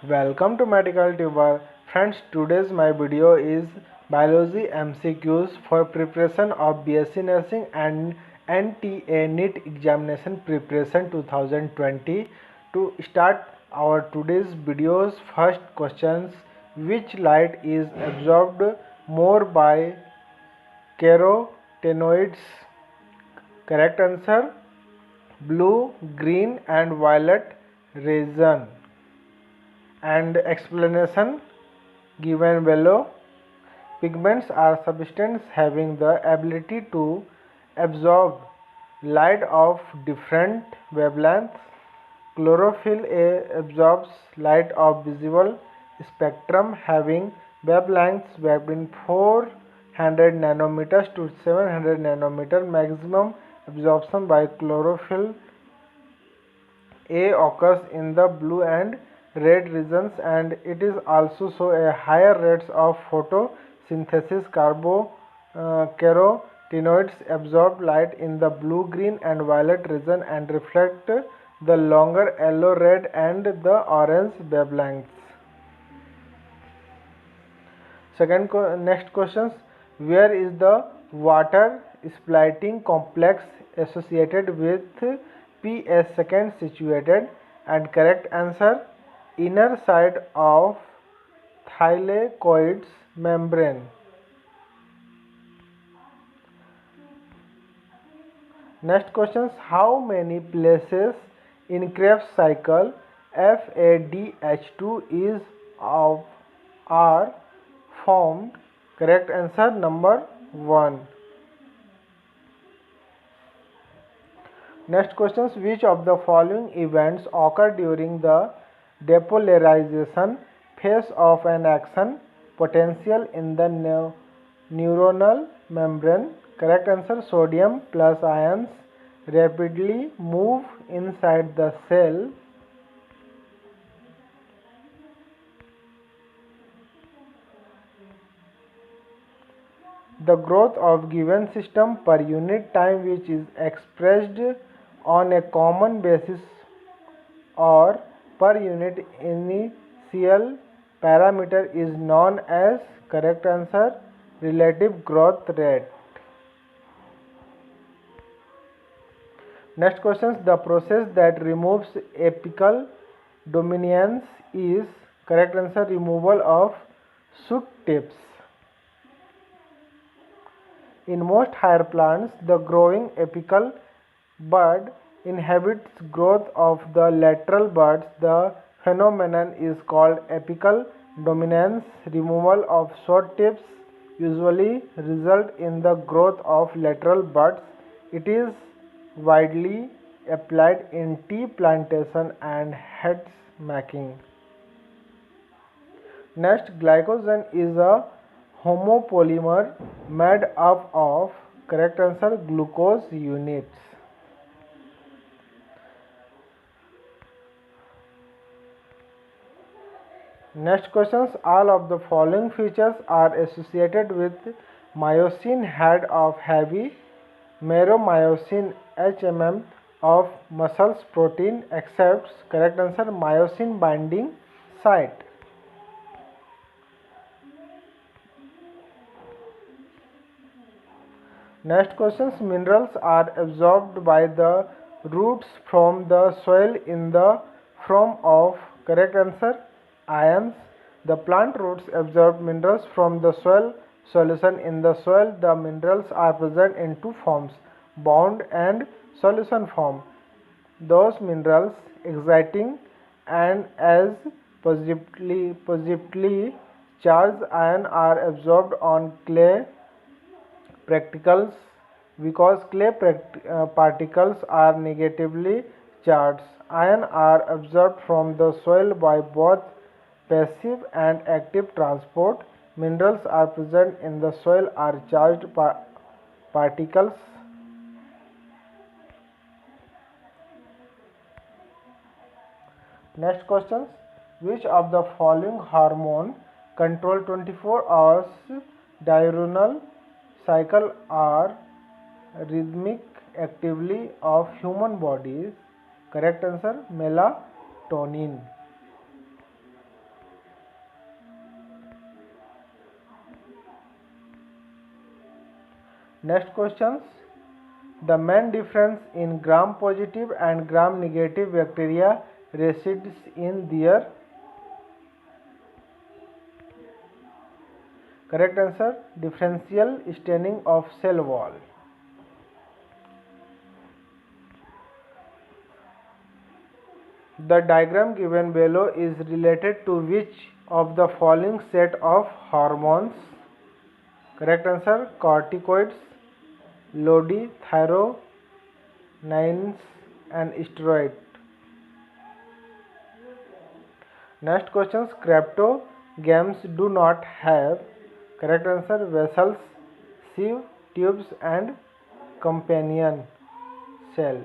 Welcome to Medical Tuber. Friends, today's my video is Biology MCQs for preparation of BSc Nursing and NTA NEET examination preparation 2020. To start our today's videos, first questions: which light is absorbed more by carotenoids? Correct answer: blue, green and violet region. And explanation given below. Pigments are substances having the ability to absorb light of different wavelengths. Chlorophyll A absorbs light of visible spectrum having wavelengths between 400 nanometers to 700 nanometer. Maximum absorption by chlorophyll A occurs in the blue and red regions, and it is also show a higher rates of photosynthesis. Carotenoids absorb light in the blue, green and violet region and reflect the longer yellow, red and the orange wavelengths. Next questions: where is the water splitting complex associated with PS2 situated? And correct answer: inner side of thylakoid's membrane. Next questions: how many places in Krebs cycle FADH2 is of are formed? Correct answer: number 1. Next questions: which of the following events occur during the depolarization phase of an action potential in the neuronal membrane? Correct answer: sodium plus ions rapidly move inside the cell. The growth of given system per unit time, which is expressed on a common basis or per unit initial parameter, is known as, correct answer, relative growth rate. Next questions: the process that removes apical dominance is, correct answer, removal of shoot tips. In most higher plants, the growing apical bud inhibits growth of the lateral buds. The phenomenon is called apical dominance. Removal of short tips usually results in the growth of lateral buds. It is widely applied in tea plantation and hedge making. Next, glycogen is a homopolymer made up of, correct answer, glucose units. Next questions: all of the following features are associated with myosin head of heavy meromyosin HMM of muscles protein except, correct answer, myosin binding site. Next questions: minerals are absorbed by the roots from the soil in the form of, correct answer, ions. The plant roots absorb minerals from the soil solution in the soil. The minerals are present in two forms: bound and solution form. Those minerals exciting and as positively charged ion are absorbed on clay particles, because clay particles are negatively charged. Ions are absorbed from the soil by both passive and active transport. Minerals are present in the soil are charged particles. Next questions: which of the following hormone control 24 hours diurnal cycle are rhythmic activity of human bodies? Correct answer: melatonin. Next questions. The main difference in gram-positive and gram-negative bacteria resides in their correct answer differential staining of cell wall. The diagram given below is related to which of the following set of hormones? Correct answer corticoids, Lodi, thyronines and steroid. Next questions. Cryptogams do not have correct answer vessels, sieve, tubes and companion cell.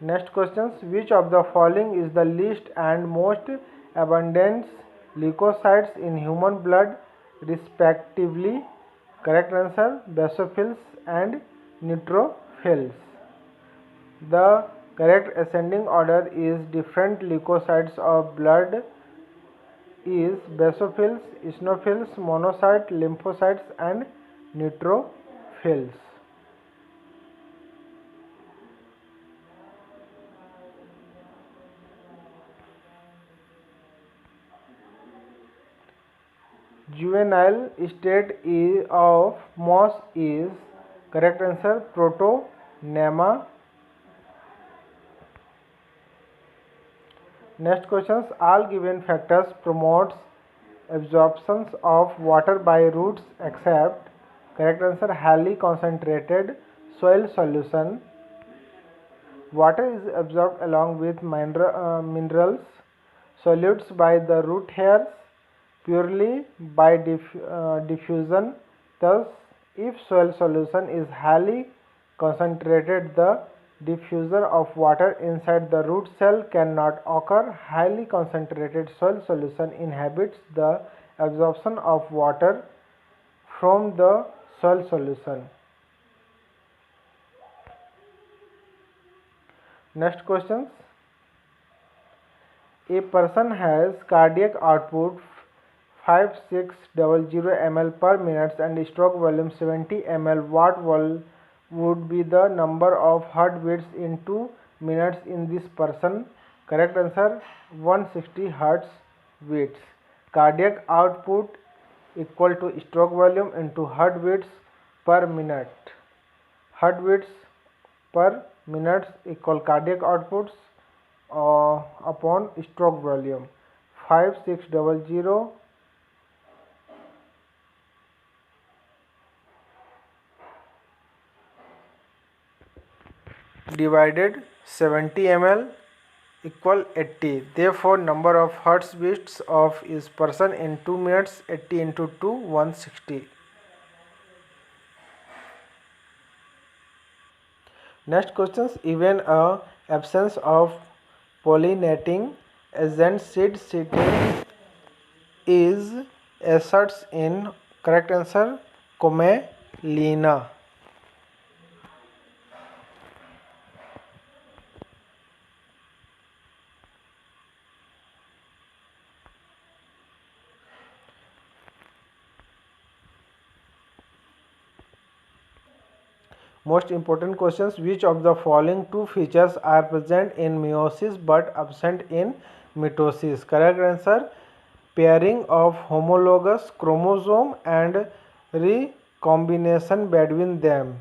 Next questions. Which of the following is the least and most abundant leukocytes in human blood respectively? Correct answer basophils and neutrophils. The correct ascending order is different leukocytes of blood is basophils, eosinophils, monocytes, lymphocytes and neutrophils. Juvenile state of moss is correct answer protonema. Next questions. All given factors promotes absorption of water by roots except correct answer highly concentrated soil solution. Water is absorbed along with minerals solutes by the root hairs purely by diffusion. Thus, if soil solution is highly concentrated, the diffusion of water inside the root cell cannot occur. Highly concentrated soil solution inhibits the absorption of water from the soil solution. Next questions. A person has cardiac output 5600 ml per minute and stroke volume 70 ml. What would be the number of heartbeats in 2 minutes in this person? Correct answer 160 heartbeats. Cardiac output equal to stroke volume into heartbeats per minute. Heartbeats per minute equal cardiac outputs upon stroke volume. 5600 divided 70 ml equal 80. Therefore, number of heartbeats of is person in 2 minutes 80 into 2 160. Next questions. Even a absence of pollinating agent seed setting is asserts in correct answer Commelina. Most important questions. Which of the following two features are present in meiosis but absent in mitosis? Correct answer pairing of homologous chromosome and recombination between them.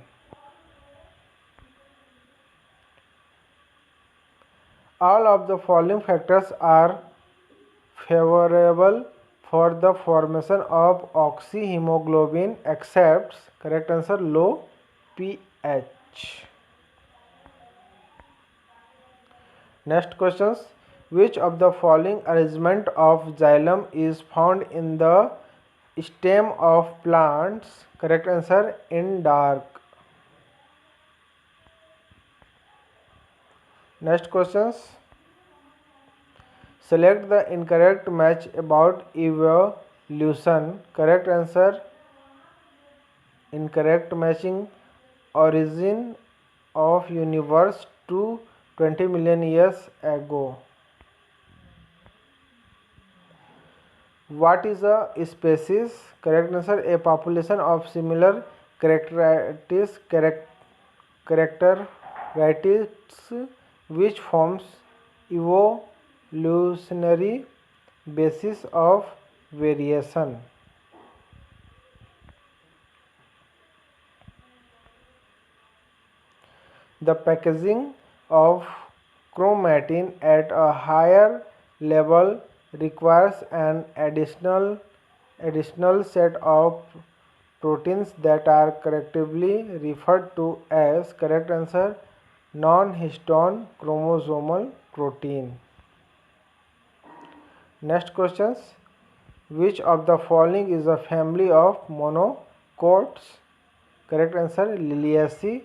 All of the following factors are favorable for the formation of oxyhemoglobin except correct answer low pH. Next questions. Which of the following arrangement of xylem is found in the stem of plants? Correct answer in dark. Next questions. Select the incorrect match about evolution. Correct answer incorrect matching origin of universe to 20 million years ago. What is a species? Correct answer, a population of similar characteristics which forms evolutionary basis of variation. The packaging of chromatin at a higher level requires an additional set of proteins that are collectively referred to as, correct answer, non-histone chromosomal protein. Next questions. Which of the following is a family of monocots? Correct answer, Liliaceae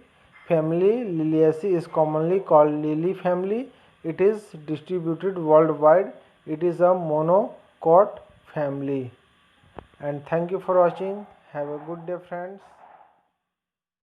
family. Liliaceae is commonly called lily family. It is distributed worldwide. It is a monocot family. And thank you for watching. Have a good day, friends.